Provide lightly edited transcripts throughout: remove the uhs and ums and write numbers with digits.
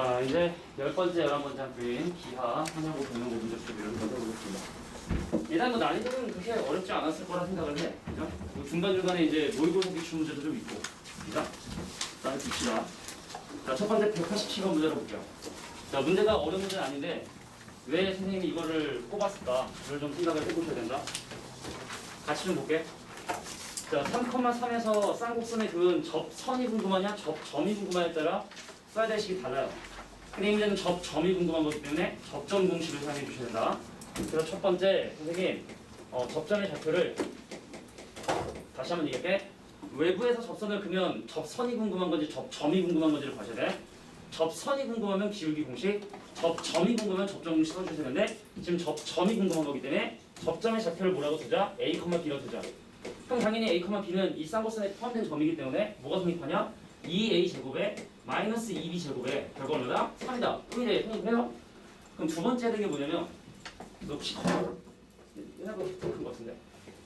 자, 이제 10번째, 11번째 학교인 기하, 한양고 동명고 문제 풀이를 해보겠습니다. 일단 뭐 난이도는 그렇게 어렵지 않았을 거라 생각을 해. 그죠? 중간중간에 이제 모의고사 기출 문제도 좀 있고. 그죠? 자, 봅시다. 자, 첫 번째 187번 문제로 볼게요. 자, 문제가 어려운 문제는 아닌데, 왜 선생님이 이거를 뽑았을까? 그걸 좀 생각을 해보셔야 된다. 같이 좀 볼게. 자, 3,3에서 쌍곡선에 그은 접선이 궁금하냐, 접점이 궁금하냐에 따라 써야 될 식이 달라요. 근데 문제는 접점이 궁금한 거기 때문에 접점 공식을 사용해 주셔야 된다. 그래서 첫 번째, 선생님, 접점의 좌표를 다시 한번 얘기할게. 외부에서 접선을 그면 접선이 궁금한 건지 접점이 궁금한 건지를 봐셔야 돼. 접선이 궁금하면 기울기 공식, 접점이 궁금하면 접점 공식 써주셔야 되는데 지금 접점이 궁금한 거기 때문에 접점의 좌표를 뭐라고 두자? A, B로 두자. 그럼 당연히 A, B는 이 쌍곡선에 포함된 점이기 때문에 뭐가 성립하냐? 2a제곱에 마이너스 2b제곱에 결과 얼마다? 3이다. 그럼 이제 성립해요. 그럼 두 번째 해야 되는 게 뭐냐면 너 혹시 옛날보다 큰 것 같은데.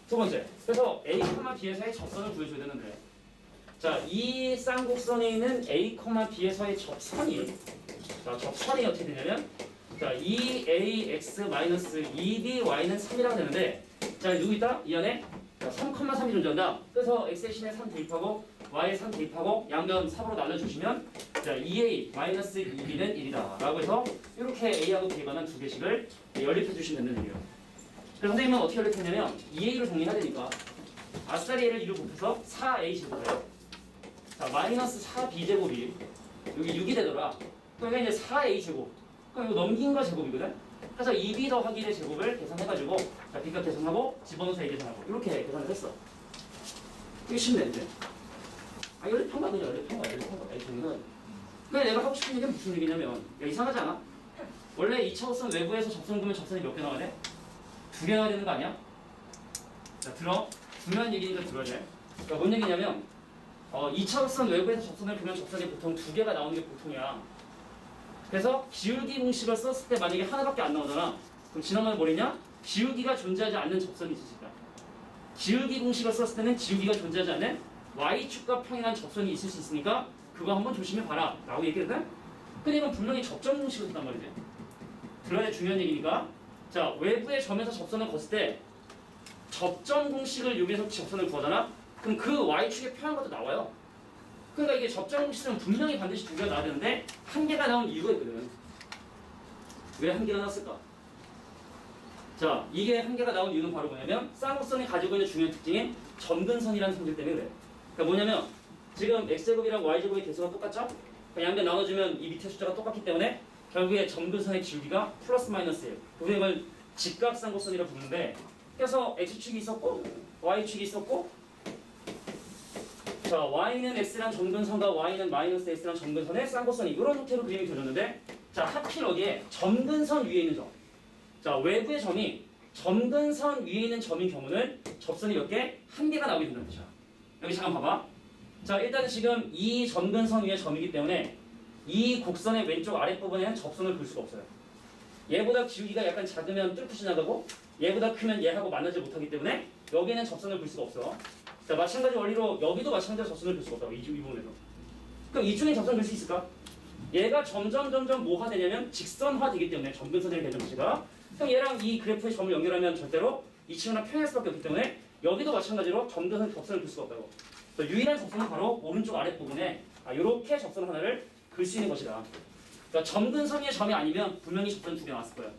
두 번째. 그래서 A, B에서의 접선을 구해줘야 되는데 자, 이 쌍곡선에 있는 A, B에서의 접선이 자, 접선이 어떻게 되냐면 자, 2ax 마이너스 2by는 3이라고 되는데 자, 누구 있다? 이 안에 3,3이 존재한다. 그래서 x 대신에 3 대입하고 y에 3 대입하고 양변 3으로 나눠주시면 자 2a 마이너스 2b는 1이다 라고 해서 이렇게 a하고 b에 관한 두 개씩을 연립해 주시면 되는 얘기예요. 그래서 선생님은 어떻게 연립했냐면 2a를 정리해야 되니까 아싸리 a를 2로 곱해서 4a 제곱이에요. 자 마이너스 4b제곱이 여기 6이 되더라. 그러니까 이제 4a 제곱. 그럼 이거 넘긴 거 제곱이거든. 그래서 2b 더하기 1의 제곱을 계산해가지고 자 B값 계산하고 집어넣어서 A 계산하고 이렇게 계산을 했어. 이게 쉽네 이제. 아 연립한 거 아니야 연립한 거야. 근데 내가 하고 싶은 얘기는 무슨 얘기냐면 야, 이상하지 않아? 원래 2차원선 외부에서 접선 구면 접선이 몇 개 나와야 돼? 2개 나와야 되는 거 아니야? 자 들어. 중요한 얘기니까 들어야 돼. 그러니까 뭔 얘기냐면 2차원선 외부에서 접선을 구면 접선이 보통 2개가 나오는 게 보통이야. 그래서 기울기 공식을 썼을 때 만약에 하나밖에 안 나오잖아. 그럼 지난번에 뭐랬냐? 기울기가 존재하지 않는 접선이 있을 수 있다. 기울기 공식을 썼을 때는 기울기가 존재하지 않는 y축과 평행한 접선이 있을 수 있으니까 그거 한번 조심해 봐라 라고 얘기했거든? 근데 이건 분명히 접점 공식을 썼단 말이지. 들어야 될 중요한 얘기니까 자 외부의 점에서 접선을 걷을 때 접점 공식을 이용해서 접선을 구하잖아? 그럼 그 y축의 평행한 것도 나와요. 그러니까 이게 접점 공식은 분명히 반드시 2개가 나와야 되는데 1개가 나온 이유가 있거든. 왜 1개가 나왔을까? 자, 이게 1개가 나온 이유는 바로 뭐냐면 쌍곡선이 가지고 있는 중요한 특징인 점근선이라는 성질 때문에 그래. 그러니까 뭐냐면 지금 x제곱이랑 y제곱의 개수가 똑같죠? 그러니까 양변 나눠주면 이 밑에 숫자가 똑같기 때문에 결국에 점근선의 기울기가 플러스 마이너스예요. 그래서 이걸 직각쌍곡선이라고 부르는데 그래서 x축이 있었고 y축이 있었고 자, y는 x랑 점근선과 y는 마이너스 x랑 점근선의 쌍곡선이 이런 형태로 그림이 그려졌는데 자, 하필 어디에 점근선 위에 있는 점. 자, 외부의 점이 점근선 위에 있는 점인 경우는 접선이 몇 개? 1개가 나오게 된다는 뜻이야. 여기 잠깐 봐봐. 자, 일단 지금 이 점근선 위에 점이기 때문에 이 곡선의 왼쪽 아랫부분에는 접선을 그을 수가 없어요. 얘보다 기울기가 약간 작으면 뚫고 지나가고 얘보다 크면 얘하고 만나지 못하기 때문에 여기에는 접선을 그을 수가 없어. 자, 마찬가지 원리로 여기도 마찬가지로 접선을 그을 수가 없다고 이 부분에서. 그럼 이쪽에 접선을 그을 수 있을까? 얘가 점점 뭐가 되냐면 직선화 되기 때문에 점근선의 개점 자체가 그럼 얘랑 이 그래프의 점을 연결하면 절대로 이 친구랑 평행할 수밖에 없기 때문에 여기도 마찬가지로 점근선 접선을 그을 수가 없다고. 유일한 접선은 바로 오른쪽 아랫부분에 이렇게 접선 하나를 그을 수 있는 것이다. 그러니까 점근선 위의 점이 아니면 분명히 접선 2개 나왔을 거예요.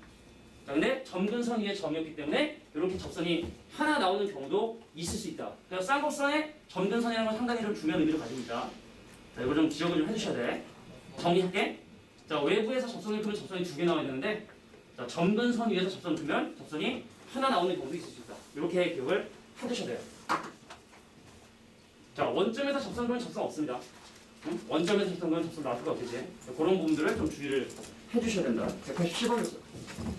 자, 근데 점근선 위의 점이었기 때문에 이렇게 접선이 하나 나오는 경우도 있을 수 있다. 그래서 쌍곡선에 점근선이라는 건 상당히 좀 중요한 의미를 가지고 있다. 자, 이거 좀 기억을 좀 해주셔야 돼. 정리할게. 자, 외부에서 접선을 그면 접선이 2개 나와야 되는데 자, 점근선 위에서 접선을 그면 접선이 하나 나오는 경우도 있을 수 있다. 이렇게 기억을 해두셔야 돼요. 자, 원점에서 접선 그면 접선 없습니다. 응? 원점에서 접선 그면 접선 나올 수가 없겠지. 그런 부분들을 좀 주의를 해주셔야 된다. 187번이었어.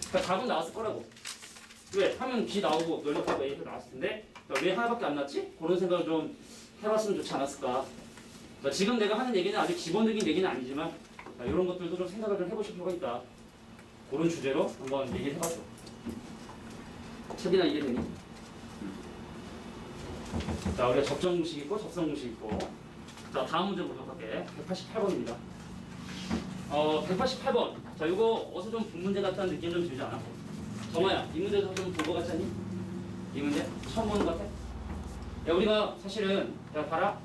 그러니까 답은 나왔을 거라고. 왜? 하면 B 나오고 널널하고 A도 나왔을 텐데 왜 하나밖에 안 나왔지? 그런 생각을 좀 해봤으면 좋지 않았을까. 그러니까 지금 내가 하는 얘기는 아주 기본적인 얘기는 아니지만 이런 것들도 좀 생각을 좀 해보실 필요가 있다. 그런 주제로 한번 얘기를 해봤어. 책이나 이해되니? 자, 우리가 접점 공식 있고 접선 공식 있고 자, 다음 문제 보도록 할게. 188번입니다. 188번. 자, 이거 어디서 좀 본 문제 같다는 느낌 좀 들지 않아? 정아야, 이 문제에서 좀 본 거 같지 않니? 이 문제? 처음 보는 거 같아? 야, 우리가 사실은, 야, 봐라.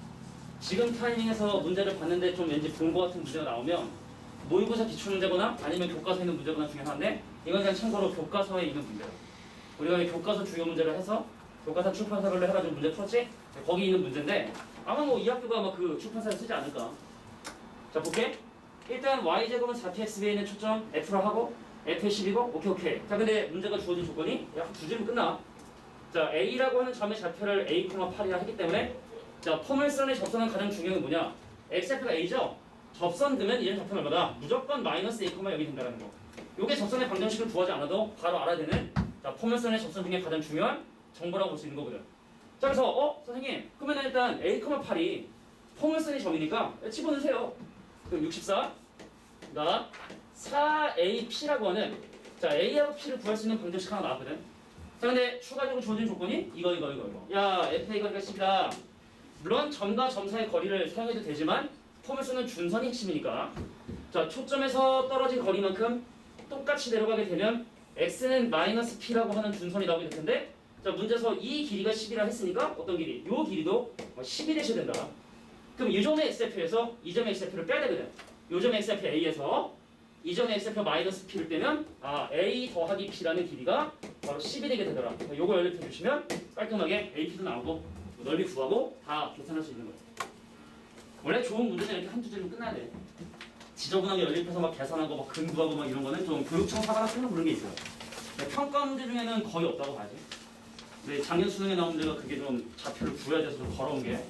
지금 타이밍에서 문제를 봤는데 좀 왠지 본 거 같은 문제가 나오면 모의고사 기출문제거나 아니면 교과서에 있는 문제거나 중에 하나인데 이건 그냥 참고로 교과서에 있는 문제야. 우리가 이 교과서 주요 문제를 해서 교과서 출판사별로 해가지고 문제 풀었지? 거기 있는 문제인데 아마 뭐 이 학교가 아마 그 출판사를 쓰지 않을까. 자, 볼게. 일단 y제곱은 4pxb에는 초점 f로 하고 f의 10이고 오케이. 자, 근데 문제가 주어진 조건이 약 두 줄이면 끝나. 자, a라고 하는 점의 좌표를 a,8이라 했기 때문에 자, 포물선의 접선은 가장 중요한 게 뭐냐? x좌표가 a죠? 접선 되면 이런 좌표는 얼마다? 무조건 마이너스 a, 여기 된다는 거. 요게 접선의 방정식을 구하지 않아도 바로 알아야 되는 자, 포물선의 접선 중에 가장 중요한 정보라고 볼 수 있는 거거든. 자, 그래서 선생님 그러면 일단 a,8이 포물선의 점이니까 집어넣으세요. 그럼 64가 4ap라고 하는 자, a하고 p를 구할 수 있는 방정식 하나 나왔거든. 자, 근데 추가적으로 주어진 조건이 이거. 야, FA 거리가 10이다. 물론 점과 점 사이의 거리를 사용해도 되지만 포물선은 준선이 핵심이니까 자, 초점에서 떨어진 거리만큼 똑같이 내려가게 되면 x는 마이너스 p라고 하는 준선이 나오게 될 텐데 자, 문제에서 이 길이가 10이라 했으니까 어떤 길이? 요 길이도 10이 되셔야 된다. 그럼 이 점의 x좌표에서 이 점의 x좌표를 빼야 되거든. 요 점의 x좌표 a에서 이 점의 x좌표 마이너스 p를 빼면 a 더하기 p라는 길이가 바로 10이 되게 되더라. 요거 연립해 주시면 깔끔하게 ap도 나오고 넓이 구하고 다 계산할 수 있는 거예요. 원래 좋은 문제는 이렇게 한두 줄이면 끝나야 돼. 지저분하게 연립해서 막 계산하고 막 근구하고 막 이런 거는 좀 교육청사가 쓰는 그런 게 있어요. 평가 문제 중에는 거의 없다고 봐야지. 근데 작년 수능에 나온 문제가 그게 좀 좌표를 구해야 돼서 좀 걸어온 게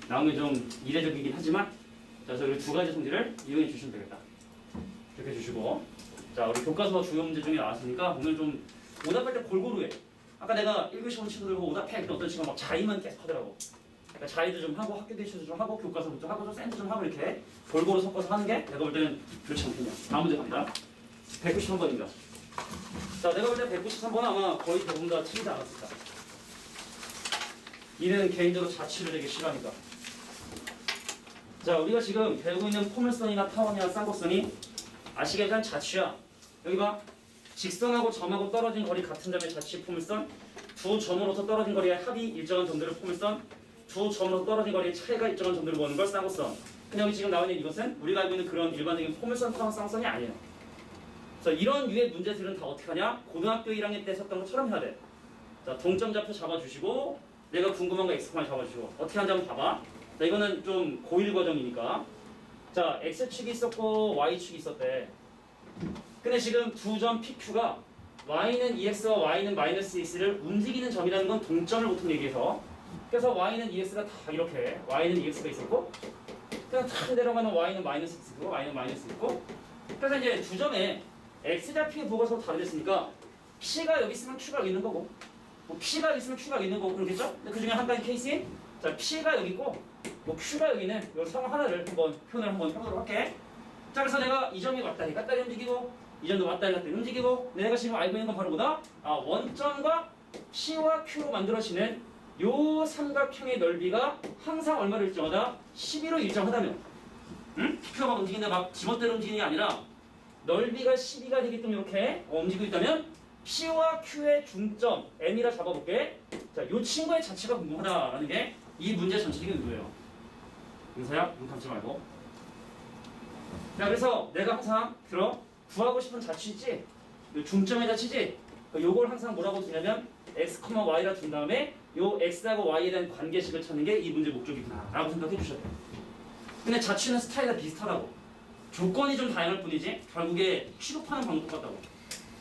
나온 게 좀 이례적이긴 하지만 자, 그래서 우리 두 가지 성질을 이용해 주시면 되겠다. 이렇게 주시고 자, 우리 교과서 주요 문제 중에 나왔으니까 오늘 좀 오답할 때 골고루 해. 아까 내가 1교시 원칙 들고 오답해. 어떤 친구가 막 자의만 계속 하더라고. 그러니까 자의도 좀 하고 학교 대시도 좀 하고 교과서도 좀 하고 좀 샌드 좀 하고 이렇게 골고루 섞어서 하는 게 내가 볼 때는 좋지 않겠냐. 다음 문제 갑니다. 193번입니다. 자, 내가 볼 때 193번은 아마 거의 대부분 다 틀리지 않았을까. 이는 개인적으로 자취를 되게 싫어하니까. 자, 우리가 지금 배우고 있는 포물선이나 타원이나 쌍곡선이 아시겠지만 자취야. 여기 봐. 직선하고 점하고 떨어진 거리 같은 점의 자취 포물선, 두 점으로서 떨어진 거리의 합이 일정한 점들을 포물선, 두 점으로서 떨어진 거리의 차이가 일정한 점들을 모으는 걸 쌍곡선. 근데 여기 지금 나와 있는 이것은 우리가 알고 있는 그런 일반적인 포물선, 타원, 쌍선이 아니에요. 그래서 이런 유의 문제들은 다 어떻게 하냐? 고등학교 1학년 때 썼던 것처럼 해야 돼. 자, 동점 좌표 잡아주시고 내가 궁금한 거 x, 잡아주시고 어떻게 하는지 한번 봐봐. 자, 이거는 좀 고1 과정이니까 자, x축이 있었고 y축이 있었대. 근데 지금 두 점 PQ가 y는 EX와 y는 마이너스 EX를 움직이는 점이라는 건 동점을 보통 얘기해서 그래서 y는 EX가 다 이렇게 y는 EX가 있었고 그냥 탁 내려가는 y는 마이너스 X고 y는 마이너스 있고 그래서 이제 두 점에 X좌표의 부호가 서로 다르댔으니까 P가 여기 있으면 Q가 여기 있는 거고 뭐 P가 여기 있으면 Q가 여기 있는 거고 그러겠죠? 근데 그 중에 한 가지 케이스인 자, P가 여기 있고 뭐 Q가 여기 있는 이 상황 하나를 한번 표현을 한번 해보도록 할게. 자, 그래서 내가 이 점이 왔다리 갔다리 움직이고 이 점도 왔다리 갔다리 움직이고 내가 지금 알고 있는 건 바로 뭐다? 원점과 P와 Q로 만들어지는 요 삼각형의 넓이가 항상 얼마를 일정하다? 12로 일정하다면 응? Q가 막 움직이는데 막 지멋대로 움직이는 게 아니라 넓이가 12가 되게끔 이렇게 움직이고 있다면 P와 Q의 중점 M이라 잡아볼게. 자, 요 친구의 자체가 궁금하다라는 게 이 문제 전체적인 의도예요. 윤서야, 눈 감지 말고. 자, 그래서 내가 항상 구하고 싶은 자취 있지? 중점의 자취지? 요걸 항상 뭐라고 두냐면 x, y라 둔 다음에 요 x하고 y에 대한 관계식을 찾는 게 이 문제 목적이구나 라고 생각해 주셔야 돼요. 근데 자취는 스타일이 비슷하다고. 조건이 좀 다양할 뿐이지 결국에 취급하는 방법 같다고.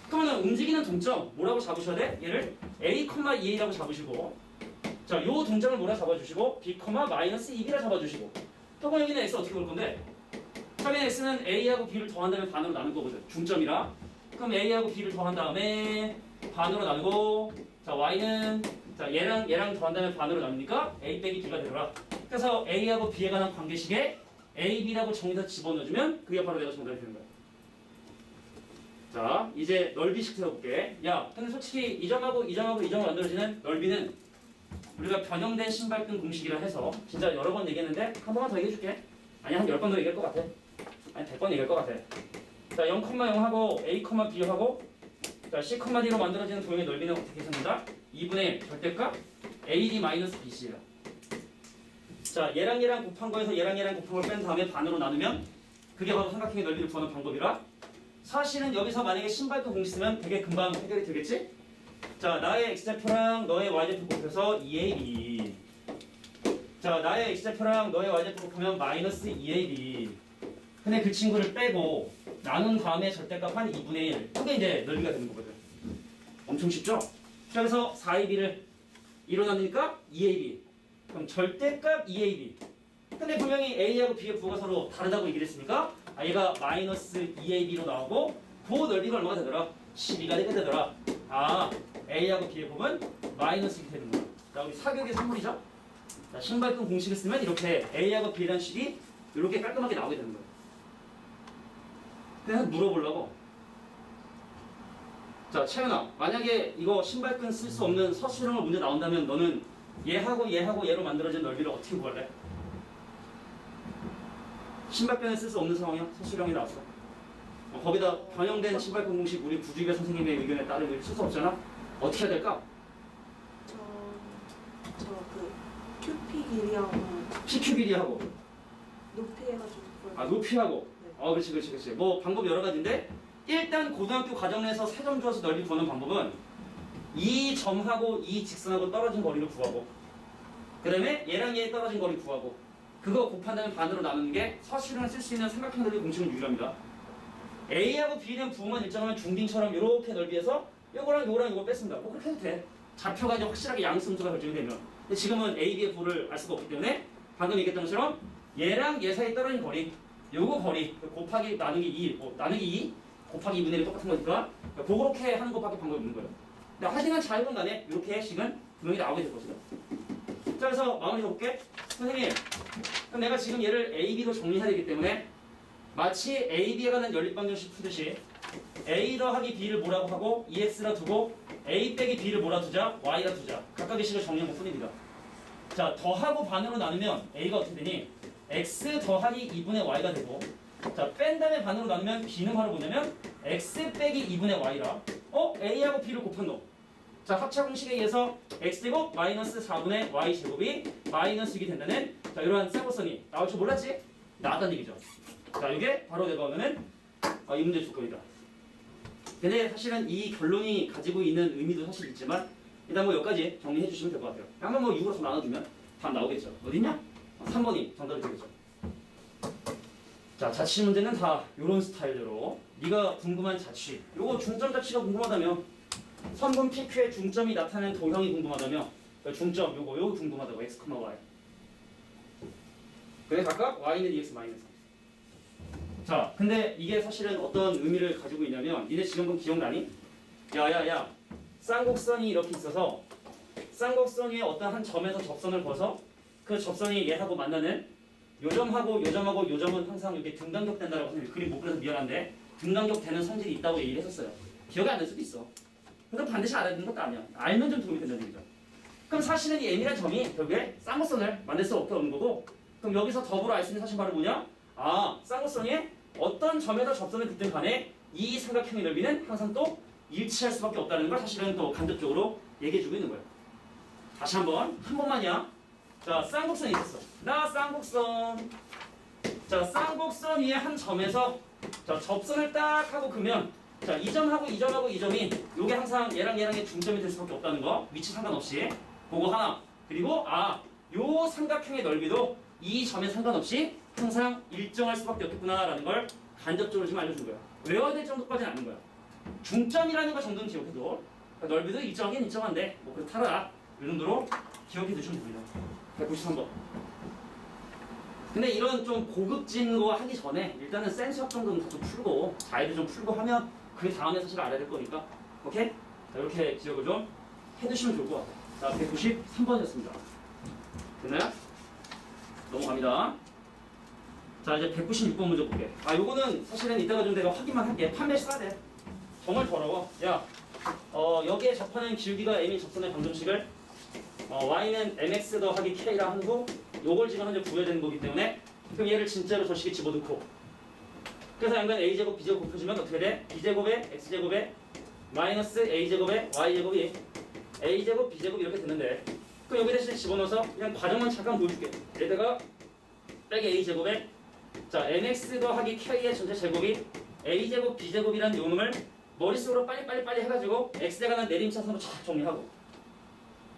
그러면 움직이는 동점 뭐라고 잡으셔야 돼? 얘를 a, 2a라고 잡으시고 자, 요 동점을 뭐라 잡아주시고 b, 마이너스 2b라 잡아주시고 그럼 여기는 x 어떻게 볼 건데? 처음에 x는 a하고 b를 더한 다음에 반으로 나눌 거거든. 중점이라. 그럼 a하고 b를 더한 다음에 반으로 나누고 자, y는 자, 얘랑 더한 다음에 반으로 나누니까 a 빼기 b가 되더라. 그래서 a하고 b에 관한 관계식에 a, b라고 정의해서 집어넣어주면 그게 바로 내가 정답이 되는 거야. 자, 이제 넓이식 세워볼게. 야, 근데 솔직히 이 점하고 이 점하고 이 점을 만들어지는 넓이는 우리가 변형된 신발끈 공식이라 해서 진짜 여러 번 얘기했는데 한 번만 더 얘기해줄게. 아니 한 10번 더 얘기할 것 같아. 아니 100번 얘기할 것 같아. 자 0,0하고 a, b하고 자 c, d로 만들어지는 도형의 넓이는 어떻게 생긴다? 2분의 1 절대값 ad-bc예요. 자 얘랑 곱한 거에서 얘랑 곱한 걸 뺀 다음에 반으로 나누면 그게 바로 삼각형의 넓이를 구하는 방법이라 사실은 여기서 만약에 신발끈 공식 쓰면 되게 금방 해결이 되겠지? 자 나의 x좌표랑 너의 y좌표 곱해서 2ab 자 나의 x좌표랑 너의 y좌표 곱하면 마이너스 2ab 근데 그 친구를 빼고 나눈 다음에 절대값 한 2분의 1 그게 이제 넓이가 되는 거거든. 엄청 쉽죠? 그래서 4ab를 2로 나누니까 2ab 그럼 절대값 2ab 근데 분명히 a하고 b의 부호가 서로 다르다고 얘기를 했으니까 얘가 마이너스 2ab로 나오고 그 넓이가 얼마가 되더라? 12가 되게 되더라. a하고 b의 부호는 마이너스 1이 되는 거야. 자 우리 사격의 선물이죠? 자 신발끈 공식을 쓰면 이렇게 a하고 b라는 식이 이렇게 깔끔하게 나오게 되는 거예요. 그냥 물어보려고. 자 채연아 만약에 이거 신발끈 쓸 수 없는 서술형을 문제 나온다면 너는 얘하고 얘로 만들어진 넓이를 어떻게 구할래? 신발끈을 쓸 수 없는 상황이야? 서술형이 나왔어. 거기다 변형된 신발끈 공식 우리 구주입의 선생님의 의견에 따르면 쓸 수 없잖아? 어떻게 해야 될까? 그 큐피 길이하고 PQ 길이하고 높이 해가지고 높이하고 네. 그렇지 뭐 방법 여러 가지인데 일단 고등학교 과정 내에서 세 점 주어서 넓이 구하는 방법은 이 점하고 이 직선하고 떨어진 거리를 구하고 그 다음에 얘랑 얘 떨어진 거리 구하고 그거 곱한 다음에 반으로 나누는 게 서술형을 쓸 수 있는 삼각형 넓이 공식은 유일합니다. A하고 B는 부호만 일정하면 중딩처럼 이렇게 넓이에서 요거랑 이거 뺐습니다. 뭐 그렇게 해도 돼. 좌표가 이제 확실하게 양수음수가 결정이 되면. 근데 지금은 A, B의 부호를 알 수가 없기 때문에 방금 얘기했던 것처럼 얘랑 얘 사이 떨어진 거리 요거 거리 곱하기 나누기 2 나누기 2 곱하기 2분의 1이 똑같은 거니까 그렇게 하는 것밖에 방법이 없는 거예요. 근데 하지만 자유분 간에 이렇게 식은 분명히 나오게 될 것이다. 자 그래서 마무리 해볼게. 선생님 그럼 내가 지금 얘를 A, B로 정리해야 되기 때문에 마치 A, B에 관한 연립방정식 푸듯이 A 더하기 B를 뭐라고 하고 EX라 두고 A 빼기 B를 뭐라 두자 Y라 두자 각각의 식을 정리한 것 뿐입니다. 자 더하고 반으로 나누면 A가 어떻게 되니? X 더하기 2분의 Y가 되고 자 뺀 다음에 반으로 나누면 B는 바로 뭐냐면 X 빼기 2분의 Y라 A하고 B를 곱한 놈. 자 합차 공식에 의해서 X제곱 마이너스 4분의 Y제곱이 마이너스 6이 된다는 자 이러한 쌍곡선이 나올 줄 몰랐지? 나왔다는 얘기죠. 자 이게 바로 내가 오면은 이 문제 조건이다. 근데 사실은 이 결론이 가지고 있는 의미도 사실 있지만 일단 뭐 여기까지 정리해 주시면 될 것 같아요. 한번 뭐 6으로 나눠주면 답 나오겠죠. 어딨냐? 3번이 정답이 되겠죠. 자 자취 문제는 다 이런 스타일대로 네가 궁금한 자취 요거 중점 자취가 궁금하다며 선분 PQ의 중점이 나타나는 도형이 궁금하다며 중점 요거 궁금하다고 x, y 그래 각각 y는 2x 마이너스 3 자 근데 이게 사실은 어떤 의미를 가지고 있냐면 니네 지금 건 기억나니? 야야야 쌍곡선이 이렇게 있어서 쌍곡선 위에 어떤 한 점에서 접선을 벗어 그 접선이 얘하고 만나는 요점하고 요점은 항상 이렇게 등간격 된다라고 선생님이 그림 못 그려서 미안한데 등간격 되는 선질이 있다고 얘기를 했었어요. 기억이 안 날 수도 있어. 그러니까 반드시 알아야 되는 것도 아니야. 알면 좀 도움이 된다는 얘기죠. 그럼 사실은 이 M이라는 점이 결국에 쌍곡선을 만들 수 없게 없는 거고 그럼 여기서 더불어 알 수 있는 사실 바로 뭐냐? 쌍곡선이 어떤 점에서 접선을 긋든 간에 이 삼각형의 넓이는 항상 또 일치할 수밖에 없다는 걸 사실은 또 간접적으로 얘기해주고 있는 거예요. 다시 한 번만이야. 자, 쌍곡선이 있었어. 나 쌍곡선. 자, 쌍곡선 위에 한 점에서 자, 접선을 딱 하고 그면 자, 이 점하고 이 점이 요게 항상 얘랑의 중점이 될 수밖에 없다는 거. 위치 상관없이. 그거 하나. 그리고 요 삼각형의 넓이도 이 점에 상관없이 항상 일정할 수밖에 없겠구나라는 걸 간접적으로 지금 알려준 거야. 외워야 될 정도까지는 아닌 거야. 중점이라는 거 정도는 기억해도 그러니까 넓이도 일정하긴 일정한데 뭐 그렇다라 이 정도로 기억해 두시면 됩니다. 193번. 근데 이런 좀 고급진 거 하기 전에 일단은 센수학 정도는 다 좀 풀고 자의를 좀 풀고 하면 그 다음에 사실 알아야 될 거니까 오케이? 자 이렇게 기억을 좀 해두시면 좋을 것 같아요. 자 193번이었습니다. 됐나요? 넘어갑니다. 자 이제 196번 문제 볼게. 요거는 사실은 이따가 좀 내가 확인만 할게. 판매 써야 돼. 정말 더러워. 야 여기에 접하는 길기가 m인 접선의 방정식을 y는 mx 더하기 k라 한 후 요걸 지금 현재 구해야 되는 거기 때문에 그럼 얘를 진짜로 저 식에 집어넣고 그래서 양변 a제곱 b제곱 곱해주면 어떻게 돼? b제곱에 x제곱에 마이너스 a제곱에 y제곱이 a제곱 b제곱 이렇게 되는데 그럼 여기 대신 집어넣어서 그냥 과정만 잠깐 보여줄게. 여기다가 빼기 a제곱에 자 mx 더하기 k의 전체 제곱이 a제곱 b제곱이라는 요놈을 머릿속으로 빨리 해가지고 x에 관한 내림차선으로 쫙 정리하고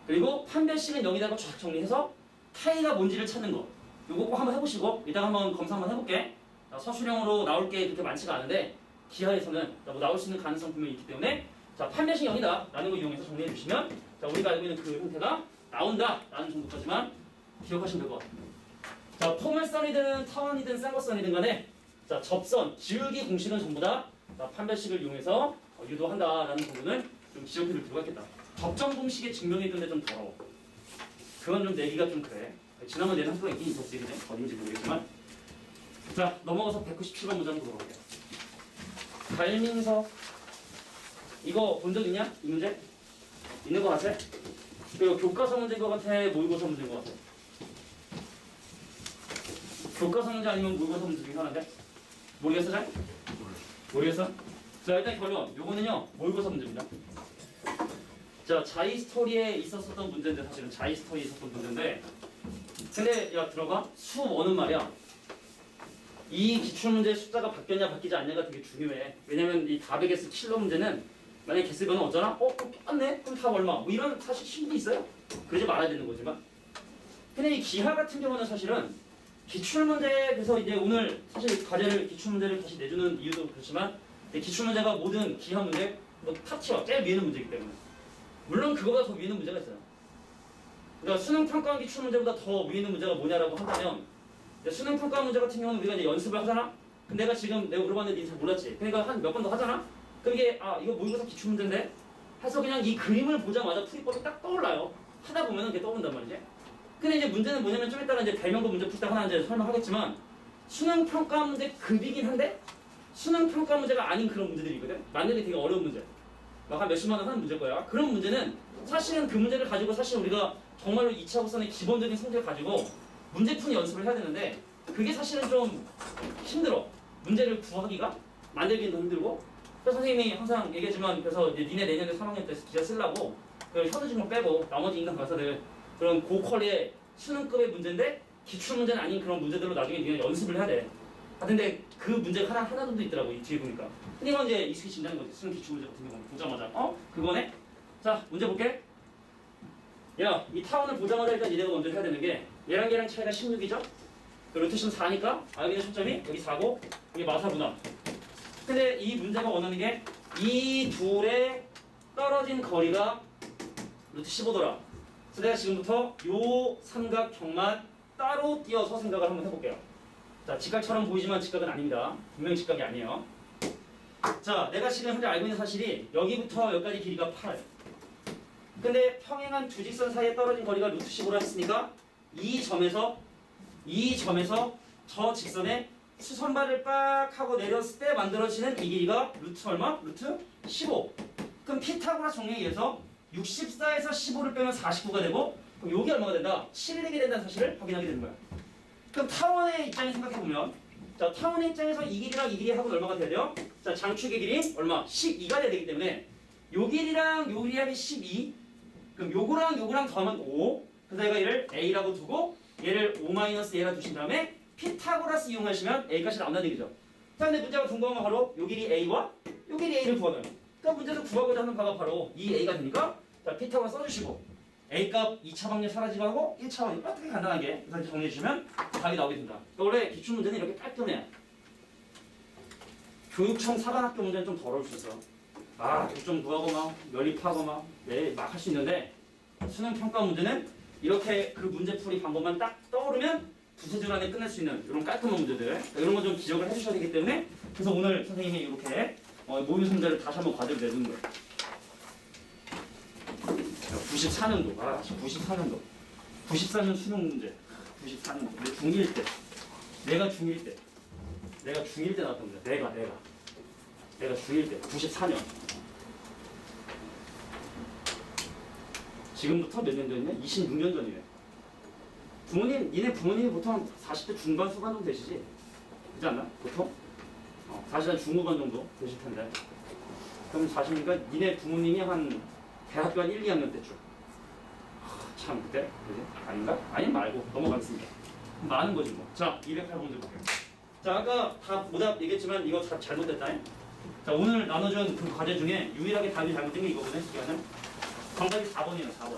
그리고 판별식은 여기다가 쫙 정리해서 k가 뭔지를 찾는 거 요거 꼭 한번 해보시고 이따가 한번 검사 한번 해볼게. 자, 서술형으로 나올 게 그렇게 많지가 않은데 기하에서는 뭐 나올 수 있는 가능성 분명히 있기 때문에 자 판별식 0이다 라는 거 이용해서 정리해 주시면 자 우리가 알고 있는 그 형태가 나온다 라는 정도까지만 기억하시면 될 것 같아요. 자 포물선이든 타원이든 쌍거선이든 간에 자 접선, 지울기 공식은 전부 다 자, 판별식을 이용해서 유도한다라는 부분은 좀 기억해 둘 필요가 있겠다. 접점 공식의 증명이 있던데 좀 더러워. 그건 좀 내기가 좀 그래. 지난번 내는 학교가 있긴 있었지, 그죠? 어딘지 모르겠지만. 자, 넘어가서 197번 문제 한번 보도록 할게요. 발민석. 이거 본 적 있냐? 이 문제? 있는 거 같아? 이거 교과서 문제인 거 같아? 모의고사 문제인 거 같아? 교과서 문제 아니면 모의고사 문제 중에 하나인데? 모르겠어, 잘? 모르겠어? 자, 일단 결론. 요거는요, 모의고사 문제입니다. 자, 자이스토리에 있었던 문제인데, 사실은 자이스토리에 있었던 문제인데, 근데 야 들어가 수업 어는 말이야. 이 기출문제 숫자가 바뀌었냐 바뀌지 않냐가 되게 중요해. 왜냐면 이 답의 개수 킬러 문제는 만약에 개수 변화 어쩌나? 똑같네? 그럼 답 얼마? 뭐 이런 사실 신분이 있어요. 그러지 말아야 되는 거지만. 근데 이 기하 같은 경우는 사실은 기출문제 그래서 이제 오늘 사실 과제를 기출문제를 다시 내주는 이유도 그렇지만 기출문제가 모든 기하 문제 뭐 탑티어 제일 위에는 문제이기 때문에 물론 그거보다 더 위에는 문제가 있어요. 그러니까 수능 평가 기출 문제보다 더 위에 있는 문제가 뭐냐라고 한다면 수능 평가 문제 같은 경우는 우리가 이제 연습을 하잖아. 근데 내가 지금 내가 물어봤는데 니는 잘 몰랐지. 그러니까 한 몇 번 더 하잖아. 그럼 이게 이거 모의고사 기출 문제인데 해서 그냥 이 그림을 보자마자 풀이법이 딱 떠올라요. 하다 보면은 이게 떠오른단 말이지. 근데 이제 문제는 뭐냐면 좀 이따가 이제 대명도 문제 풀 때 하나 이제 설명하겠지만 수능 평가 문제 급이긴 한데 수능 평가 문제가 아닌 그런 문제들이 있거든. 만들기 되게 어려운 문제. 막 한 몇십만 원 하는 문제일 거야. 그런 문제는 사실은 그 문제를 가지고 사실 우리가 정말로 2차 국선의 기본적인 성질을 가지고 문제풀이 연습을 해야 되는데 그게 사실은 좀 힘들어. 문제를 구하기가 만들기는 힘들고 그래서 선생님이 항상 얘기하지만 그래서 이제 니네 내년에 3학년 때 기자 쓰려고 그 현우직만 빼고 나머지 인간 강사들 그런 고퀄의 수능급의 문제인데 기출 문제는 아닌 그런 문제들로 나중에 니네 연습을 해야 돼. 근데 그 문제가 하나 정도 있더라고 이 뒤에 보니까. 근데 이건 이제 익숙해진다는 거지. 수능 기출 문제 같은 경우는 보자마자 그거네? 자 문제 볼게. 야 이 타원을 보자마자 일단 이래가 먼저 해야 되는 게 얘랑 차이가 16이죠? 그 루트식은 4니까 알고 있는 초점이 여기 4고 여기 마사구나. 근데 이 문제가 원하는 게 이 둘의 떨어진 거리가 루트 15더라. 그래서 내가 지금부터 요 삼각형만 따로 띄어서 생각을 한번 해볼게요. 자, 직각처럼 보이지만 직각은 아닙니다. 분명히 직각이 아니에요. 자, 내가 지금 현재 알고 있는 사실이 여기부터 여기까지 길이가 8. 근데 평행한 두 직선 사이에 떨어진 거리가 루트 15라 했으니까 이 점에서 저 직선에 수선발을 빡 하고 내렸을 때 만들어지는 이 길이가 루트 얼마? 루트 15. 그럼 피타고라스 정리에 의해서 64에서 15를 빼면 49가 되고 그럼 여기 얼마가 된다? 7이 되게 된다는 사실을 확인하게 되는 거야. 그럼 타원의 입장에서 생각해보면 자 타원의 입장에서 이 길이랑 이 길이하고는 얼마가 돼야 돼요? 자 장축의 길이 얼마? 12가 돼야 되기 때문에 요 길이랑 요 길이합이 12 그럼 요거랑 더하면 5 그래서 얘가 얘를 A라고 두고 얘를 5-A라 두신 다음에 피타고라스 이용하시면 A값이 나온다는 얘기죠. 자 근데 문제가 궁금한 건 바로 요 길이 A와 요 길이 A를 구하는 그러니까 문제에서 구하고자 하는 바가 바로 이 A가 되니까 자 피타고라스 써주시고 A값 2차 방정 사라지고 하고 1차 방정 어떻게 간단하게 그래서 정리해 주시면 답이 나오게 된다. 그러니까 원래 기출 문제는 이렇게 깔끔해. 교육청 사관학교 문제는 좀 더러울 수 있어. 교점 구하고 막 연립하고 막 할 수 있는데 수능 평가 문제는 이렇게 그 문제풀이 방법만 딱 떠오르면 두세 줄 안에 끝낼 수 있는 이런 깔끔한 문제들 그러니까 이런 거 좀 기억을 해주셔야 되기 때문에 그래서 오늘 선생님이 이렇게 모의고사 문제를 다시 한번 과제로 내주는 거예요. 94년도 94년 수능 문제 94년도 내가 중1 때 나왔던 문제 내가 중1 때 94년 지금부터 몇 년 전이냐? 26년 전이네. 니네 부모님이 보통 40대 중반 후반 정도 되시지? 그렇지 않나? 보통? 사실 한 중후반 정도 되실 텐데. 그럼 사실니까 니네 부모님이 한 대학교 한 1, 2학년 때쯤. 참 그때? 그지? 아닌가? 아니 말고 넘어가겠습니다. 많은 거지 뭐. 자, 208번 볼게요. 자, 아까 다 오답 얘기했지만 이거 다 잘못됐다. 자, 오늘 나눠준 그 과제 중에 유일하게 답이 잘못된 게 이거거든. 시간은 정답이 4번이에요. 4번.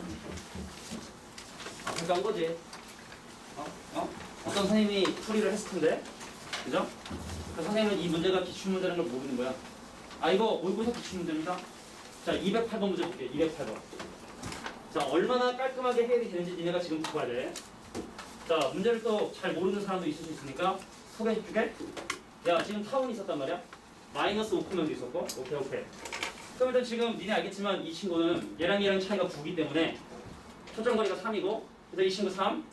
그러니까 한 거지. 어떤 선생님이 풀이를 했을 텐데, 그죠? 그 선생님은 이 문제가 기출문제라는 걸 모르는 거야. 아, 이거 모의고사 기출문제입니다. 자, 208번 문제 볼게요. 208번. 자, 얼마나 깔끔하게 해결이 되는지 니네가 지금 봐야 돼. 자, 문제를 또 잘 모르는 사람도 있을 수 있으니까 소개해줄게. 야, 지금 타운이 있었단 말이야. 마이너스 5코면도 있었고. 오케이. 그럼 일단 지금 니네 알겠지만 이 친구는 얘랑 차이가 9기 때문에 초점거리가 3이고, 그래서 이 친구 3.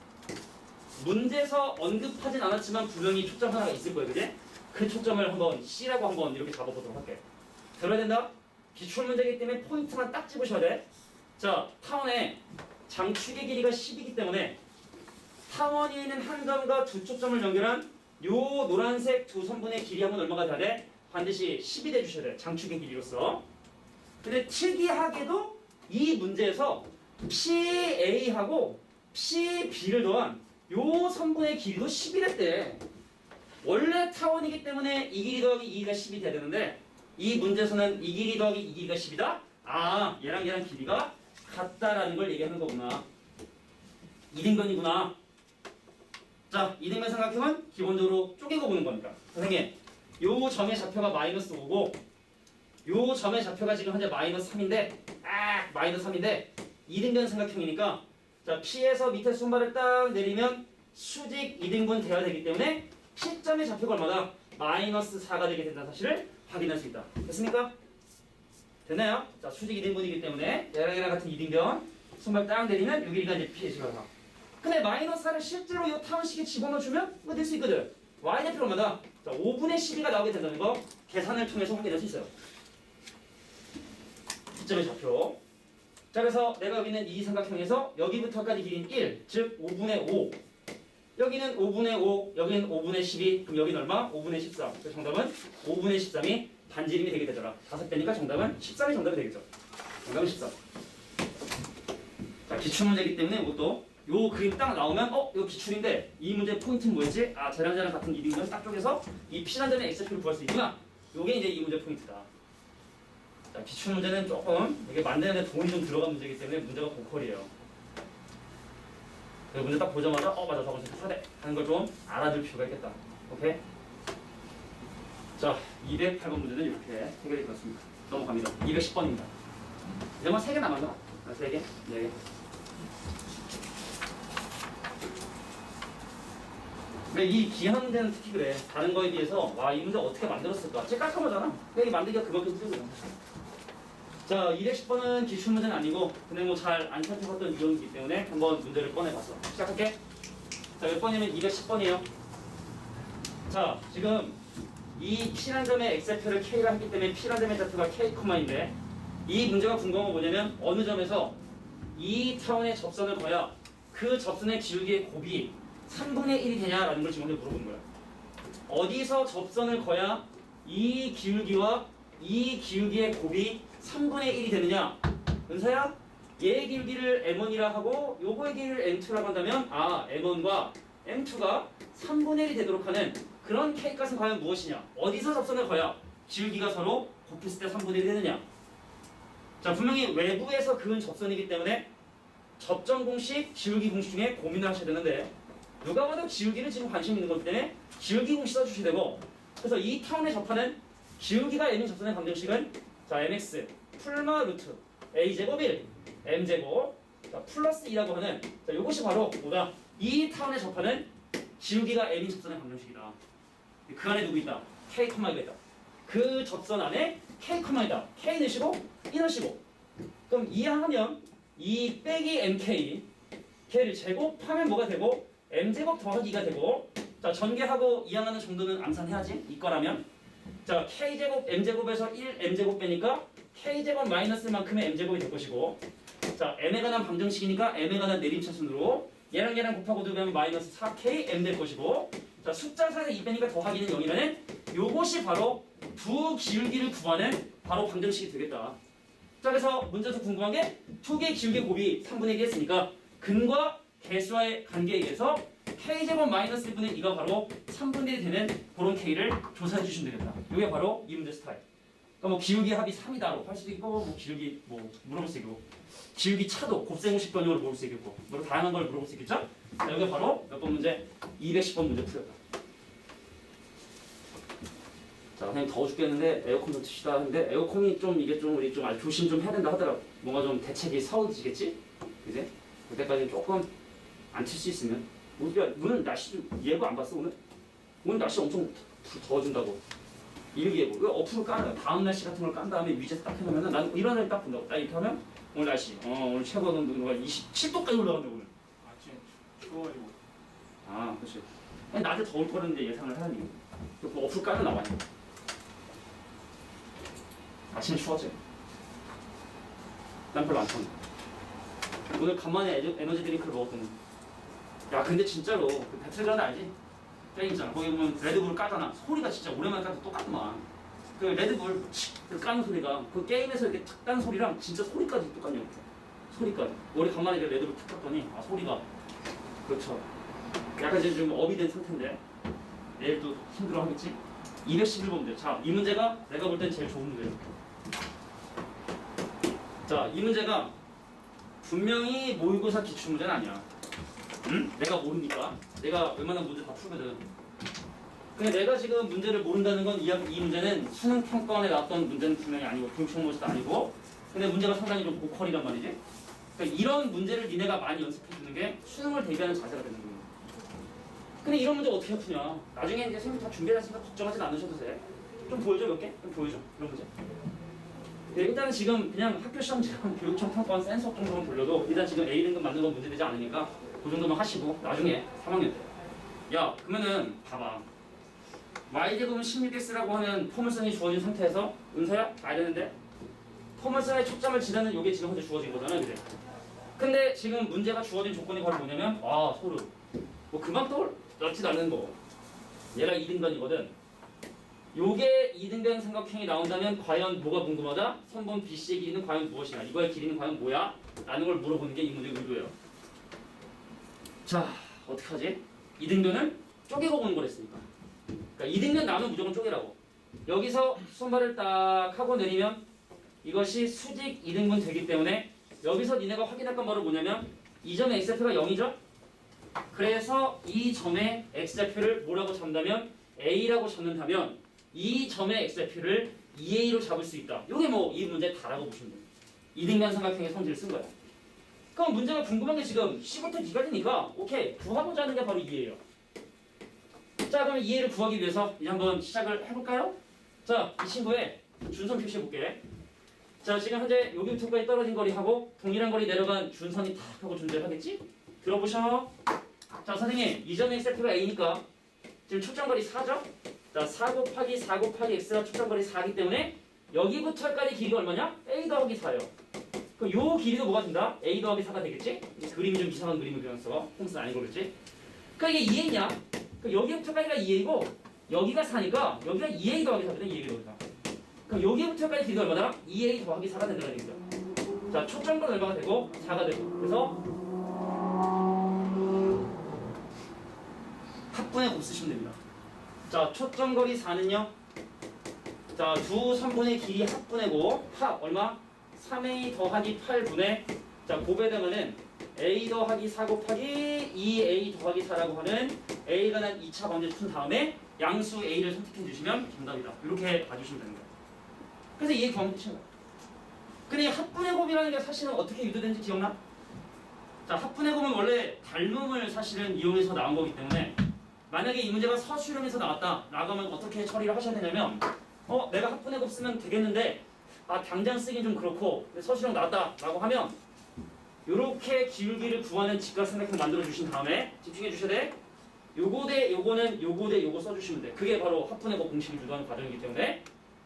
문제에서 언급하진 않았지만 분명히 초점 하나가 있을 거예요, 그지? 그 초점을 한번 C라고 한번 이렇게 잡아보도록 할게. 들어야 된다? 기출문제이기 때문에 포인트만 딱 집으셔야 돼. 자, 타원의 장축의 길이가 10이기 때문에 타원이 있는 한 점과 두 초점을 연결한 요 노란색 두 선분의 길이 하면 얼마가 돼야 돼? 반드시 10이 돼주셔야 돼. 장축의 길이로서. 근데 특이하게도 이 문제에서 PA하고 PB를 더한 요 선분의 길이도 10이 됐대. 원래 타원이기 때문에 이 길이 더하기 이 길이가 10이 돼야 되는데 이 문제에서는 이 길이 더하기 이 길이가 10이다? 아, 얘랑 길이가 같다라는 걸 얘기하는 거구나. 이등변이구나. 자, 이등변 삼각형은 기본적으로 쪼개고 보는 겁니다. 선생님, 요 점의 좌표가 마이너스 5고 요 점의 좌표가 지금 현재 마이너스 3인데 마이너스 3인데 이등변 삼각형이니까 자, P에서 밑에 순발을 딱 내리면 수직 2등분 돼야 되기 때문에 P점의 좌표가 얼마다? 마이너스 4가 되게 된다는 사실을 확인할 수 있다. 됐습니까? 됐나요? 자, 수직 2등분이기 때문에 얘랑 같은 2등변 순발 딱 내리면 여기가 이제 P의 시각화. 근데 마이너스 4를 실제로 이 타원식에 집어넣어주면 뭐 될 수 있거든. Y좌표 얼마다? 자, 5분의 12가 나오게 된다는 거 계산을 통해서 확인할 수 있어요. P점의 좌표. 자, 그래서 내가 여기 있는 이 삼각형에서 여기부터까지 길이는 1, 즉 5분의 5. 여기는 5분의 5, 여기는 5분의 12, 그럼 여기는 얼마? 5분의 13. 그래서 정답은 5분의 13이 반지름이 되게 되더라. 5배니까 정답은 13이 정답이 되겠죠. 정답은 13. 자, 기출문제이기 때문에 이것도 요 그림 딱 나오면 이거 기출인데 이 문제 포인트는 뭐였지? 아, 쟤랑 같은 이등변 딱 쪼개서 이 P란 점의 X표를 구할 수 있구나. 요게 이제 이 문제 포인트다. 자, 기출문제는 조금 이게 만드는데 돈이 좀 들어간 문제이기 때문에 문제가 고퀄이에요. 그 문제 딱 보자마자 맞아 저거 진짜 사대 하는 걸 좀 알아둘 필요가 있겠다. 오케이? 자, 208번 문제는 이렇게 해결이 되었습니다. 넘어갑니다. 210번입니다. 이제만 3개 남았나? 3개? 4개. 근데 이 기한 문제는 특히 그래. 다른 거에 비해서 와, 이 문제 어떻게 만들었을까? 진짜 깔끔하잖아. 근데 이 만들기가 그만큼 힘들거든. 자, 210번은 기출문제는 아니고 근데 뭐 잘 안 살펴봤던 유형이기 때문에 한번 문제를 꺼내봤어. 시작할게. 자, 몇 번이면 210번이에요. 자, 지금 이 P란 점의 X표를 K라 했기 때문에 P란 점의 좌표가 K, 인데 이 문제가 궁금한 건 뭐냐면 어느 점에서 이 타원의 접선을 거야 그 접선의 기울기의 곱이 3분의 1이 되냐라는 걸 지금 먼저 물어보는 거야. 어디서 접선을 거야 이 기울기와 이 기울기의 곱이 3분의 1이 되느냐? 은서야? 얘의 기울기를 M1이라 하고 요거의 길이를 M2라고 한다면 M1과 M2가 3분의 1이 되도록 하는 그런 K값은 과연 무엇이냐? 어디서 접선을 거야 기울기가 서로 곱했을 때 3분의 1이 되느냐? 자, 분명히 외부에서 그은 접선이기 때문에 접점 공식, 기울기 공식 중에 고민을 하셔야 되는데 누가 봐도 기울기를 지금 관심 있는 거기 때문에 기울기 공식 써주셔야 되고 그래서 이 타원에 접하는 기울기가 M인 접선의 방정식은 자, mx 풀마 루트 a제곱 1 m제곱 자, 플러스 2라고 하는 자, 이것이 바로 뭐다? 이 타원에 접하는 기울기가 M인 접선의 방정식이다. 그 안에 누구 있다? K, 가 있다. 그 접선 안에 K, 있다. K 넣으시고 1 넣으시고 그럼 이항하면 2 빼기 MK K를 제곱하면 뭐가 되고 M제곱 더하기 2가 되고 자, 전개하고 이항하는 정도는 암산해야지 이거라면 자, K제곱 M제곱에서 1 M제곱 빼니까 K제곱 마이너스만큼의 M제곱이 될 것이고 자, M에 관한 방정식이니까 M에 관한 내림차순으로 얘랑 곱하고 두면 마이너스 4K M 될 것이고 자, 숫자상에서 2 빼니까 더하기는 0이면은 요것이 바로 두 기울기를 구하는 바로 방정식이 되겠다. 자, 그래서 문제에서 궁금한 게 두 개의 기울기 곱이 3분의 1이 했으니까 근과 개수와의 관계에 의해서 k제곱 마이너스 1분의 2가 바로 3분의 1이 되는 그런 k를 조사해 주시면 되겠다. 이게 바로 이 문제 스타일. 그러니까 뭐 기울기 합이 3이다로 할 수도 있고 뭐 기울기 뭐 물어볼 수 있고 기울기 차도 곱셈공식 변형으로 물어볼 수 있겠고 뭐 다양한 걸 물어볼 수 있겠죠? 자, 이게 바로 몇 번 문제? 210번 문제 풀렸다. 자, 선생님 더워 죽겠는데 에어컨 좀 트시다 하는데 에어컨이 좀 이게 좀 우리 좀 아주 조심 좀 해야 된다 하더라고. 뭔가 좀 대책이 서울지겠지? 그지? 그때까지는 조금 안 틀 수 있으면 우리가 오늘 날씨 좀 예보 안 봤어 오늘? 오늘 날씨 엄청 더워진다고 일기예보. 이거 어플을 까는 다음 날씨 같은 걸 깐 다음에 위젯 딱 해놓으면 난 이런 날 딱 본다고. 딱 이렇게 하면 오늘 날씨 오늘 최고 온도가 27도까지 올라간다 오늘. 아침 추워가지고 아 그렇지. 낮에 더울 거라는 이제 예상을 하는 이유. 그 어플 까는 나와요. 아침에 추웠지? 난 별로 안 추웠네. 오늘 간만에 에너지 드링크를 먹었더니 야 근데 진짜로 그 배틀그라운드 알지? 게임 있잖아. 거기 보면 레드불을 까잖아. 소리가 진짜 오랜만에 까도 똑같구만. 그 레드불 그 까는 소리가 그 게임에서 이렇게 탁 까는 소리랑 진짜 소리까지 똑같냐고. 소리까지. 우리 간만에 레드불 탁 깠더니 아 소리가 그렇죠. 약간 이제 좀 업이 된 상태인데 내일 또 힘들어 하겠지? 211번 문제. 자, 이 문제가 내가 볼 땐 제일 좋은 문제예요. 자, 이 문제가 분명히 모의고사 기출문제는 아니야. 응? 내가 모르니까. 내가 웬만한 문제 다 풀거든. 근데 내가 지금 문제를 모른다는 건 이 문제는 수능 평가원에 나왔던 문제는 분명히 아니고 교육청문회도 아니고 근데 문제가 상당히 좀 고퀄이란 말이지. 그러니까 이런 문제를 니네가 많이 연습해주는 게 수능을 대비하는 자세가 되는 거예요. 근데 이런 문제 어떻게 푸냐? 나중에 이제 선생님 다 준비했으니까 걱정하지 않으셔도 돼. 좀 보여줘 몇 개? 좀 보여줘. 이런 문제. 네, 일단은 지금 그냥 학교 시험지랑 교육청 평가원 센서 정도만 돌려도 일단 지금 A 등급 맞는 건 문제되지 않으니까 그 정도만 하시고 나중에 3학년 때. 야 그러면은 봐봐. y제곱은 16x라고 하는 포물선이 주어진 상태에서 은서야? 봐야 되는데 포물선의 초점을 지나는 요게 지금 현재 주어진 거잖아 그래? 근데 지금 문제가 주어진 조건이 바로 뭐냐면 아 소름 뭐 금방 떠올랐지 않는 거 얘가 2등변이거든 요게 2등변 삼각형이 나온다면 과연 뭐가 궁금하다? 선분 BC의 길이는 과연 무엇이냐 이거의 길이는 과연 뭐야? 라는 걸 물어보는 게 이 문제의 의도예요. 자 어떡하지? 2등변을 쪼개고 보는 거랬으니까 그러니까 2등변 나오면 무조건 쪼개라고 여기서 손발을 딱 하고 내리면 이것이 수직 2등분 되기 때문에 여기서 니네가 확인할 건 바로 뭐냐면 이 점의 x좌표가 0이죠? 그래서 이 점의 x좌표를 뭐라고 잡는다면 a라고 잡는다면 이 점의 x좌표를 2a로 잡을 수 있다. 이게 뭐 이 문제 다라고 보시면 돼요. 2등변 삼각형의 성질을 쓴 거야. 그럼 문제가 궁금한 게 지금 C부터 D까지니까 오케이 구하고자 하는 게 바로 이해예요. 자 그러면 이해를 구하기 위해서 이제 한번 시작을 해볼까요? 자 이 친구의 준선 표시해볼게. 자 지금 현재 여기부터까지 떨어진 거리하고 동일한 거리 내려간 준선이 탁 하고 존재를 하겠지? 들어보셔. 자 선생님 이 점의 x좌표가 a니까 지금 초점거리 4죠? 자 4 곱하기 4 곱하기 x가 초점거리 4이기 때문에 여기부터까지 길이가 얼마냐? a 더하기 4예요. 그럼 요 길이도 뭐가 된다? a 더하기 4가 되겠지? 그림이 좀 이상한 그림을 그렸어. 홈스는 아닌 거겠지? 그러니까 이게 2a냐? 그러니까 여기부터까지가 2a고 여기가 4니까 여기가 2a 더하기 4거든 2a 더하기 4. 그럼 여기부터까지 길이가 얼마다? 2a 더하기 4가 된다는 얘기죠. 자 초점거리 얼마가 되고 4가 되고 그래서 합분의 곱 쓰시면 됩니다. 자 초점거리 4는요. 자 두 선분의 길이 합분의 곱 얼마? 3a 더하기 8분의 자 곱에 되면은 a 더하기 4 곱하기 2a 더하기 4라고 하는 a가 난 2차 방정식 푼 다음에 양수 a를 선택해 주시면 정답이다. 이렇게 봐주시면 되는 거예요. 그래서 이해 구하면 끝인 거예요. 근데 이 합분의 곱이라는 게 사실은 어떻게 유도되는지 기억나? 자 합분의 곱은 원래 닮음을 사실은 이용해서 나온 거기 때문에 만약에 이 문제가 서술형에서 나왔다 라고 하면 어떻게 처리를 하셔야 되냐면 내가 합분의 곱 쓰면 되겠는데 당장 쓰긴 좀 그렇고 서술형 나왔다 라고 하면 요렇게 기울기를 구하는 직각삼각형 만들어 주신 다음에 집중해 주셔야 돼. 요거 대 요거는 요거 대 요거 써주시면 돼. 그게 바로 합분의 곱 공식을 유도하는 과정이기 때문에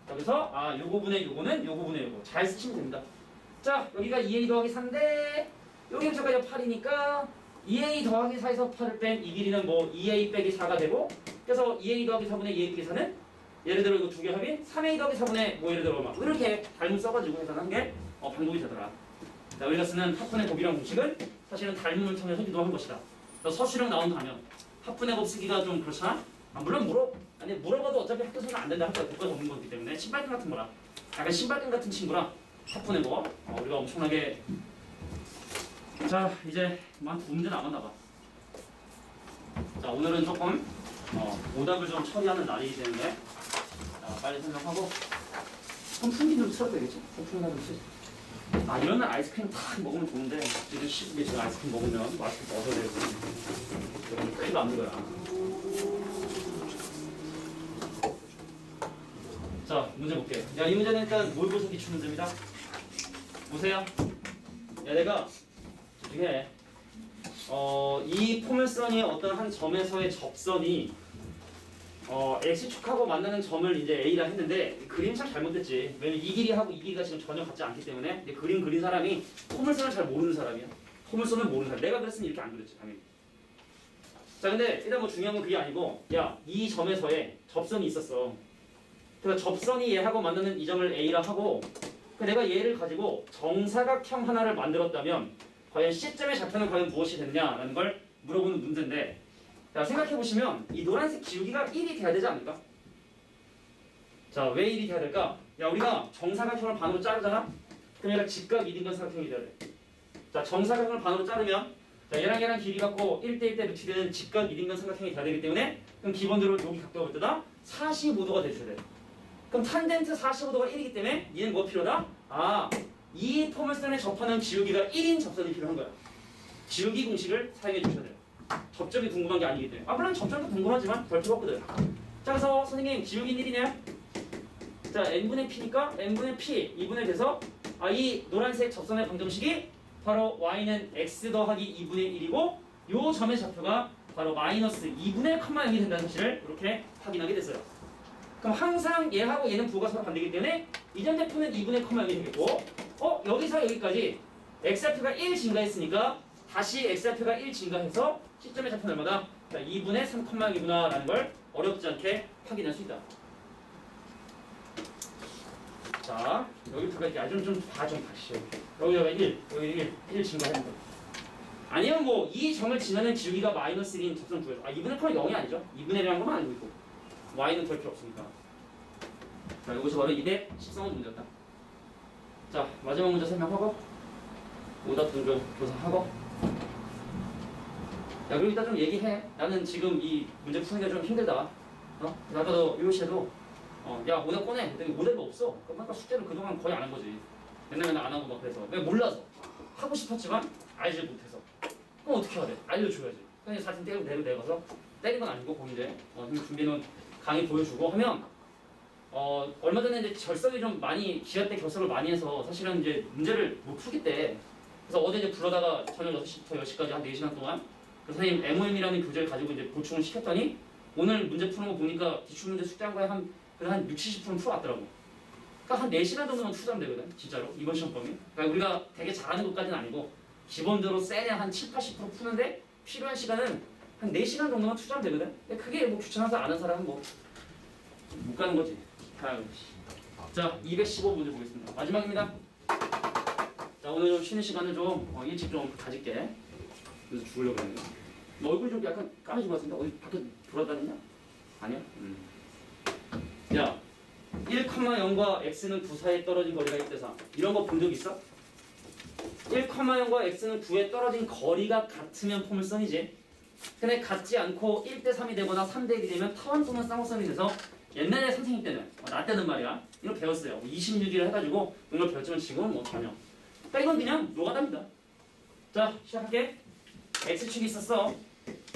여기서 요거분의 요거는 요거분의 요거 잘 쓰시면 됩니다. 자 여기가 2a 더하기 4인데 여기부터까지 8이니까 2a 더하기 4에서 8을 뺀 이 길이는 뭐 2a 빼기 4가 되고 그래서 2a 더하기 4분의 2a 빼기 4는 예를 들어 이거 두 개 합이 3a 더하기 4분의 뭐 예를 들어 막 이렇게 닮음 써가지고 해석하는 게 방법이 되더라. 자, 우리가 쓰는 합분의 곱이라는 공식은 사실은 닮음을 통해서 유도한 것이다. 서술형 나온다면 합분의 곱 쓰기가 좀 그렇잖아? 물론 물어봐도 어차피 학교에서는 안 된다. 학교가 교과 전문 거기 때문에 신발끈 같은 거라 약간 신발끈 같은 친구라 합분의 곱 우리가 엄청나게 자 이제 한 두 문제 남았나 봐. 자 오늘은 조금 오답을 좀 처리하는 날이기 때문에 자 빨리 설명하고 선풍기 좀 틀어도 되겠지? 선풍기나 좀 쓰지. 이런 날 아이스크림 탁 먹으면 좋은데 지금 시국에 지금 아이스크림 먹으면 마스크 벗어야 되고 그럼 큰일 납니다. 자 문제 볼게요. 야 이 문제는 일단 모의고사 기출 문제입니다. 보세요. 야 내가 중에 이 포물선이 어떤 한 점에서의 접선이 x축하고 만나는 점을 이제 A라 했는데 그림이 참 잘못됐지. 왜냐면 이 길이하고 이 길이가 지금 전혀 같지 않기 때문에 그림 그린 사람이 포물선을 잘 모르는 사람이야. 포물선을 모르는 사람. 내가 그랬으면 이렇게 안 그렸지 당연히. 자 근데 일단 뭐 중요한 건 그게 아니고 야 이 점에서의 접선이 있었어. 그래서 접선이 얘하고 만나는 이 점을 A라 하고 내가 얘를 가지고 정사각형 하나를 만들었다면 과연 C점의 좌표는 과연 무엇이 됐냐라는 걸 물어보는 문제인데 자 생각해보시면 이 노란색 기울기가 1이 돼야 되지 않을까? 자 왜 1이 돼야 될까? 야 우리가 정사각형을 반으로 자르잖아? 그럼 얘가 직각 1인근 사각형이 돼야 돼. 자 정사각형을 반으로 자르면 자 얘랑 길이 갖고 1대1대 루트되는 직각 1인근 삼각형이 돼야 되기 때문에 그럼 기본적으로 여기 각도가 볼 때다 45도가 돼줘야 돼. 그럼 탄젠트 45도가 1이기 때문에 얘는 뭐 필요하다? 이 포물선에 접하는 기울기가 1인 접선이 필요한 거야. 기울기 공식을 사용해 주셔야 돼요. 접점이 궁금한 게 아니기 때문에. 물론 접점도 궁금하지만 별 필요 없거든. 자 그래서 선생님 기울기 1이냐? 자 n분의 p니까 n분의 p 2분의 돼서 이 노란색 접선의 방정식이 바로 y는 x 더하기 2분의 1이고 요 점의 좌표가 바로 마이너스 2분의 0이 된다는 사실을 이렇게 확인하게 됐어요. 그럼 항상 얘하고 얘는 부호가 서로 반대이기 때문에 이점 대표는 2분의 0이 되겠고 여기서 여기까지 x좌표가 1 증가했으니까 다시 x좌표가 1 증가해서 시점의 좌표는 얼마다? 자, 2분의 3,2구나 라는 걸 어렵지 않게 확인할 수 있다. 자 여기부터가 이렇게 좀 봐시오. 여기다가 1 증가하는 거. 아니면 뭐 이 점을 지나는 기울기가 마이너스 1인 접선 구해서 2분의 0은 0이 아니죠. 2분의 1이라는 것만 알고 있고 y는 별 필요 없으니까. 자 이것이 바로 213번 문제였다. 자 마지막 문제 설명하고 오답도 좀 조사하고 야 그리고 일단 좀 얘기해. 나는 지금 이 문제 푸는 게 좀 힘들다. 나도 요시에도 야 오답 꺼내. 근데 오답이 없어. 그러니까 숙제를 그동안 거의 안 한 거지. 맨날 안 하고 막 그래서 왜 몰라서 하고 싶었지만 알지 못해서 그럼 어떻게 해야 돼? 알려줘야지. 그냥 사진 내려가서 때린 건 아니고 거기 이제 준비는 강의 보여주고 하면 얼마 전에 이제 결석이 좀 많이 기아 때 결석을 많이 해서 사실은 이제 문제를 못 풀기 때 그래서 어제 이제 불러다가 저녁 6시부터 10시까지 한 4시간 동안 그 선생님 MOM이라는 교재를 가지고 이제 보충을 시켰더니 오늘 문제 푸는 거 보니까 기출 문제 숙제한 거에 한 60, 70% 풀어왔더라고. 그러니까 한 4시간 정도면 투자하면 되거든 진짜로 이번 시험 범위. 그러니까 우리가 되게 잘하는 것까지는 아니고 기본적으로 세네 한 7, 80% 푸는데 필요한 시간은 한 4시간 정도만 투자하면 되거든. 근데 그게 뭐 귀찮아서 아는 사람은 뭐 못 가는 거지. 자 215문제 보겠습니다. 마지막입니다. 자 오늘 좀 쉬는 시간을 좀 일찍 좀 가질게. 그래서 죽으려고 했네. 너 얼굴 좀 약간 까매진 것 같은데 어디 밖에 돌아다니냐? 아니야? 야 1,0과 x는 9 사이에 떨어진 거리가 1대4 이런 거 본 적 있어? 1,0과 x는 9에 떨어진 거리가 같으면 포물선이지. 근데 같지 않고 1대3이 되거나 3대1이 되면 타원 또는 쌍곡선이 돼서 옛날에 선생님 때는 나 때는 말이야 이거 배웠어요. 26일을 해가지고 이걸 배웠지만 지금은 뭐 전혀. 그러니까 이건 그냥 노가다입니다. 자 시작할게. x축이 있었어.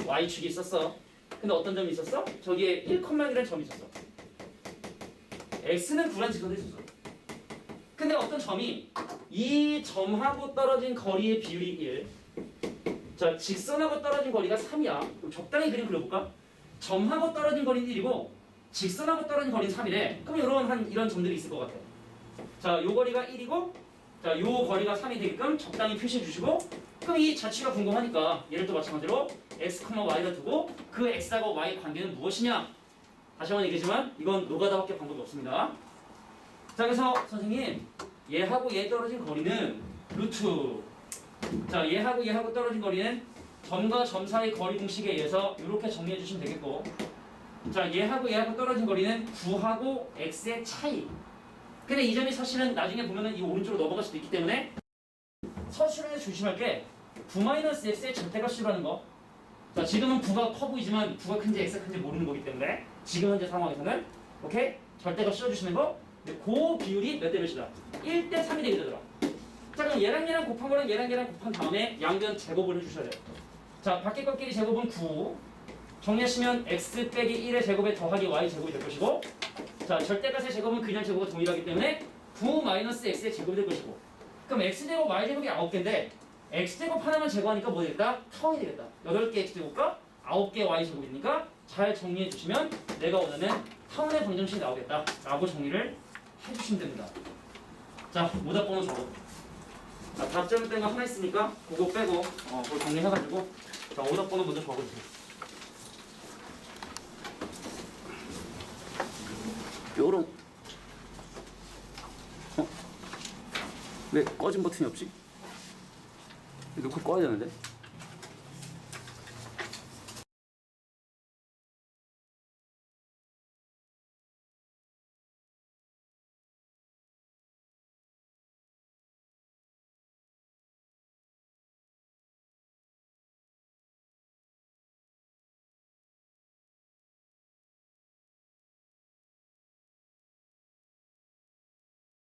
y축이 있었어. 근데 어떤 점이 있었어? 저기에 1,1이라는 점이 있었어. x는 9란 직선도 있었어. 근데 어떤 점이 이 점하고 떨어진 거리의 비율이 1. 자 직선하고 떨어진 거리가 3이야. 그럼 적당히 그림 그려볼까? 점하고 떨어진 거리는 1이고 직선하고 떨어진 거리는 3이래. 그럼 이런 점들이 있을 것 같아. 자 요 거리가 1이고 자, 요 거리가 3이 되게끔 적당히 표시해 주시고, 그럼 이 자취가 궁금하니까 얘를 또 마찬가지로 x, y를 두고 그 x하고 y 관계는 무엇이냐? 다시 한번 얘기하지만 이건 노가다밖에 방법이 없습니다. 자, 그래서 선생님 얘하고 얘 떨어진 거리는 루트. 자, 얘하고 떨어진 거리는 점과 점 사이 거리 공식에 의해서 이렇게 정리해 주시면 되겠고, 자, 얘하고 떨어진 거리는 9하고 x의 차이. 근데 이 점이 사실은 나중에 보면은 이 오른쪽으로 넘어갈 수도 있기 때문에 서술에 조심할 게 9-x의 절대값이라는 거. 자, 지금은 9가 커 보이지만 9가 큰지 x가 큰지 모르는 거기 때문에 지금 현재 상황에서는 오케이? 절대값 씌워주시는 거. 근데 그 비율이 몇 대 몇이다? 1대 3이 되게 되더라. 자, 그럼 얘랑 곱한 거랑 얘랑 곱한 다음에 양변 제곱을 해주셔야 돼요. 자, 밖에 것끼리 제곱은 9. 정리하시면 x 빼기 1의 제곱에 더하기 y 제곱이 될 것이고, 자, 절대값의 제곱은 그냥 제곱과 동일하기 때문에 9-x의 제곱이 될 것이고, 그럼 x제곱 y제곱이 9개인데 x제곱 하나만 제곱하니까 뭐 되겠다? 타원이 되겠다. 8개 x제곱과 9개 y제곱이니까 잘 정리해 주시면 내가 원하는 타원의 방정식이 나오겠다 라고 정리를 해주시면 됩니다. 자, 오답 번호 적어. 자, 답장 뺀거 하나 있으니까 그거 빼고 그걸 정리해가지고, 자, 오답 번호 먼저 적어주세요. 요런. 왜 꺼진 버튼이 없지? 놓고 꺼야 되는데.